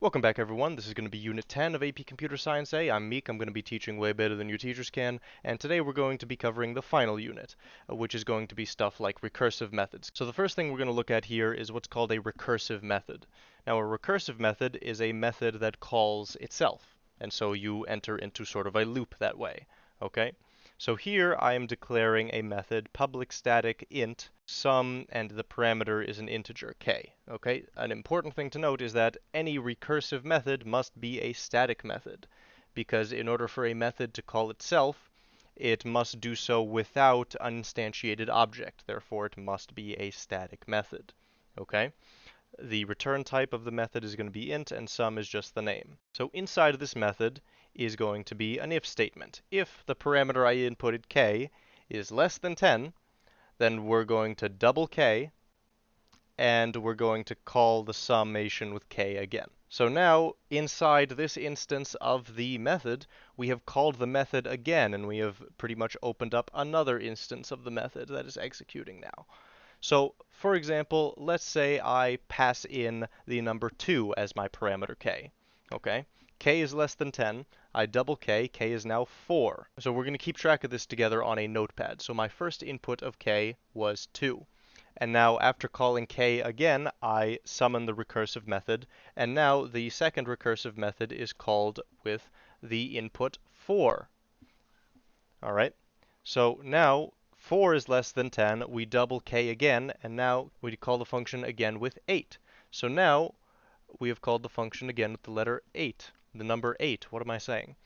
Welcome back, everyone. This is going to be Unit 10 of AP Computer Science A. I'm Meek. I'm going to be teaching way better than your teachers can, and today we're going to be covering the final unit, which is going to be stuff like recursive methods. So the first thing we're going to look at here is what's called a recursive method. Now, a recursive method is a method that calls itself, and so you enter into sort of a loop that way, okay? So here I am declaring a method public static int sum, and the parameter is an integer k. Okay, an important thing to note is that any recursive method must be a static method, because in order for a method to call itself, it must do so without an instantiated object. Therefore, it must be a static method. Okay? The return type of the method is going to be int, and sum is just the name. So inside of this method is going to be an if statement. If the parameter I inputted k is less than 10, then we're going to double k, and we're going to call the summation with k again. So now, inside this instance of the method, we have called the method again, and we have pretty much opened up another instance of the method that is executing now. So, for example, let's say I pass in the number 2 as my parameter k. Okay? K is less than 10. I double k. K is now 4. So we're going to keep track of this together on a notepad. So my first input of k was 2. And now, after calling k again, I summon the recursive method. And now the second recursive method is called with the input 4. All right? So now 4 is less than 10, we double k again, and now we call the function again with 8. So now we have called the function again with the letter 8, the number 8. What am I saying?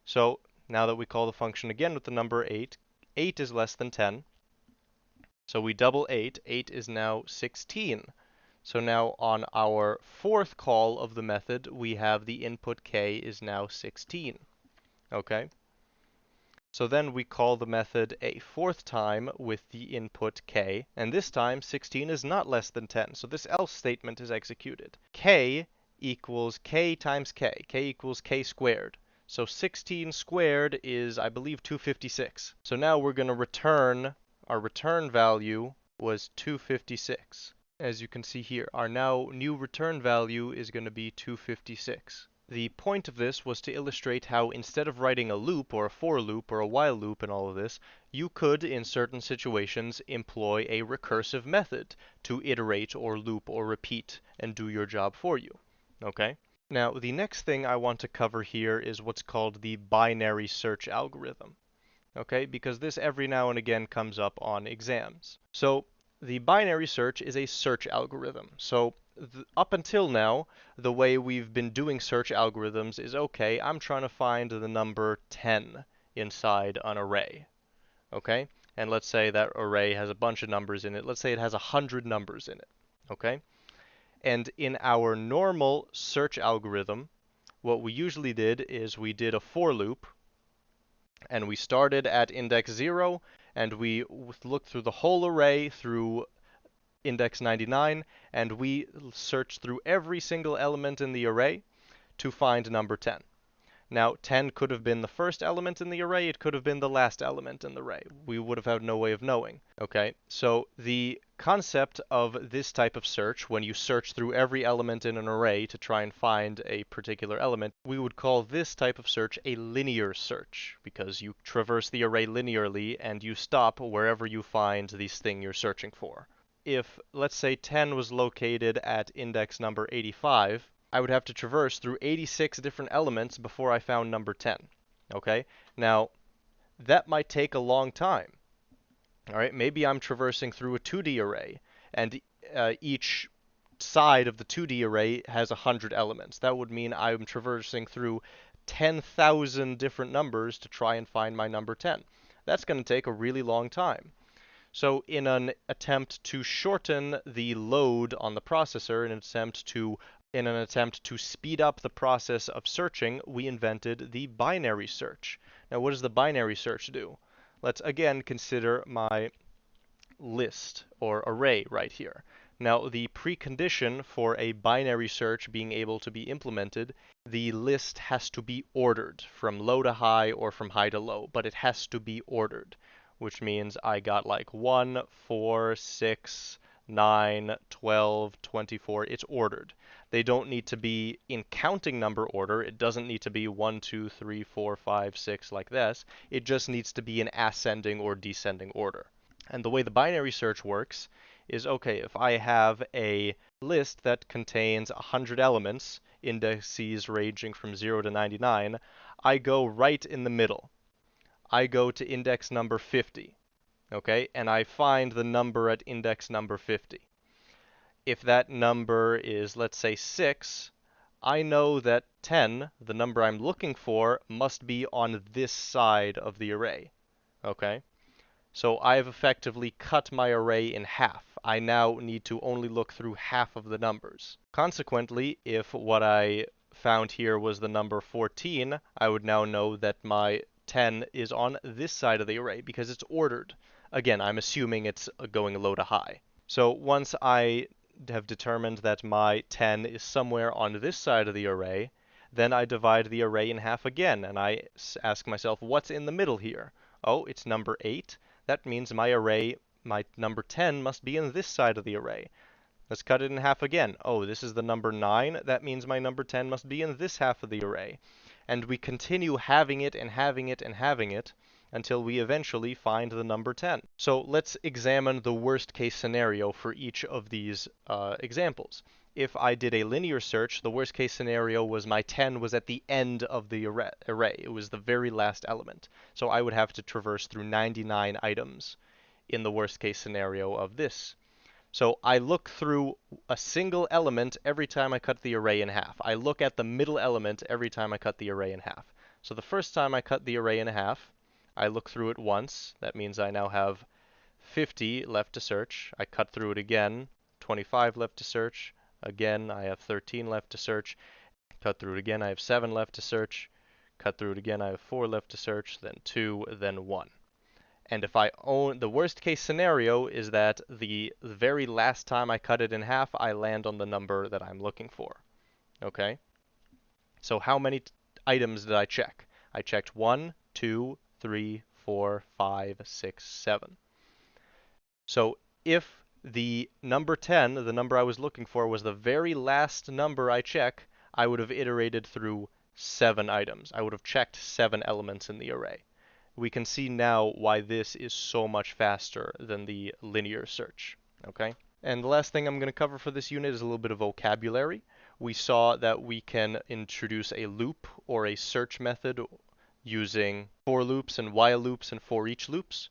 So now that we call the function again with the number 8, 8 is less than 10. So we double 8, 8 is now 16. So now on our fourth call of the method, we have the input k is now 16. Okay? So then we call the method a fourth time with the input k, and this time 16 is not less than 10, so this else statement is executed. K equals k times k. K equals k squared. So 16 squared is, I believe, 256. So now we're going to return, our return value was 256. As you can see here, our now new return value is going to be 256. The point of this was to illustrate how instead of writing a loop or a for loop or a while loop and all of this, you could, in certain situations, employ a recursive method to iterate or loop or repeat and do your job for you. Okay? Now, the next thing I want to cover here is what's called the binary search algorithm. Okay? Because this every now and again comes up on exams. So, the binary search is a search algorithm. So, up until now, the way we've been doing search algorithms is, okay, I'm trying to find the number 10 inside an array. Okay? And let's say that array has a bunch of numbers in it. Let's say it has 100 numbers in it. Okay? And in our normal search algorithm, what we usually did is we did a for loop, and we started at index 0, and we looked through the whole array through index 99, and we search through every single element in the array to find number 10. Now, 10 could have been the first element in the array, it could have been the last element in the array. We would have had no way of knowing. Okay, so the concept of this type of search, when you search through every element in an array to try and find a particular element, we would call this type of search a linear search, because you traverse the array linearly and you stop wherever you find this thing you're searching for. If, let's say, 10 was located at index number 85, I would have to traverse through 86 different elements before I found number 10. Okay? Now, that might take a long time. All right? Maybe I'm traversing through a 2D array, and each side of the 2D array has 100 elements. That would mean I'm traversing through 10,000 different numbers to try and find my number 10. That's going to take a really long time. So in an attempt to shorten the load on the processor, in an attempt to speed up the process of searching, we invented the binary search. Now, what does the binary search do? Let's again consider my list or array right here. Now, the precondition for a binary search being able to be implemented, the list has to be ordered from low to high or from high to low, but it has to be ordered, which means I got like 1, 4, 6, 9, 12, 24. It's ordered. They don't need to be in counting number order. It doesn't need to be 1, 2, 3, 4, 5, 6 like this. It just needs to be in ascending or descending order. And the way the binary search works is, okay, if I have a list that contains 100 elements, indices ranging from 0 to 99, I go right in the middle. I go to index number 50, okay, and I find the number at index number 50. If that number is, let's say, 6, I know that 10, the number I'm looking for, must be on this side of the array, okay? So I've effectively cut my array in half. I now need to only look through half of the numbers. Consequently, if what I found here was the number 14, I would now know that my 10 is on this side of the array because it's ordered. Again, I'm assuming it's going low to high. So once I have determined that my 10 is somewhere on this side of the array, then I divide the array in half again, and I ask myself, what's in the middle here? Oh, it's number 8. That means my array, my number 10, must be in this side of the array. Let's cut it in half again. Oh, this is the number 9. That means my number 10 must be in this half of the array. And we continue having it and having it and having it until we eventually find the number 10. So let's examine the worst case scenario for each of these examples. If I did a linear search, the worst case scenario was my 10 was at the end of the array. It was the very last element. So I would have to traverse through 99 items in the worst case scenario of this. So I look through a single element every time I cut the array in half. I look at the middle element every time I cut the array in half. So the first time I cut the array in half, I look through it once. That means I now have 50 left to search. I cut through it again, 25 left to search. Again, I have 13 left to search. Cut through it again, I have 7 left to search. Cut through it again, I have 4 left to search, then 2, then 1. And if I own, the worst case scenario is that the very last time I cut it in half, I land on the number that I'm looking for. Okay? So how many items did I check? I checked 1, 2, 3, 4, 5, 6, 7. So if the number 10, the number I was looking for, was the very last number I check, I would have iterated through 7 items. I would have checked 7 elements in the array. We can see now why this is so much faster than the linear search. Okay? And the last thing I'm going to cover for this unit is a little bit of vocabulary. We saw that we can introduce a loop or a search method using for loops and while loops and for each loops.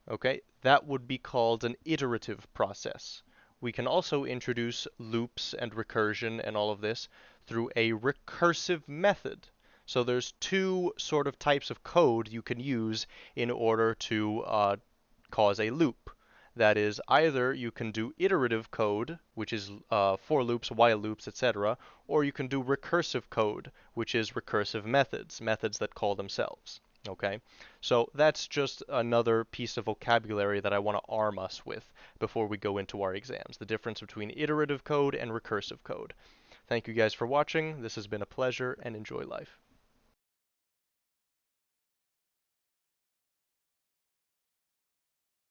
Okay, that would be called an iterative process. We can also introduce loops and recursion and all of this through a recursive method. So there's 2 sort of types of code you can use in order to cause a loop. That is, either you can do iterative code, which is for loops, while loops, etc., or you can do recursive code, which is recursive methods, methods that call themselves. Okay, so that's just another piece of vocabulary that I want to arm us with before we go into our exams, the difference between iterative code and recursive code. Thank you guys for watching. This has been a pleasure, and enjoy life.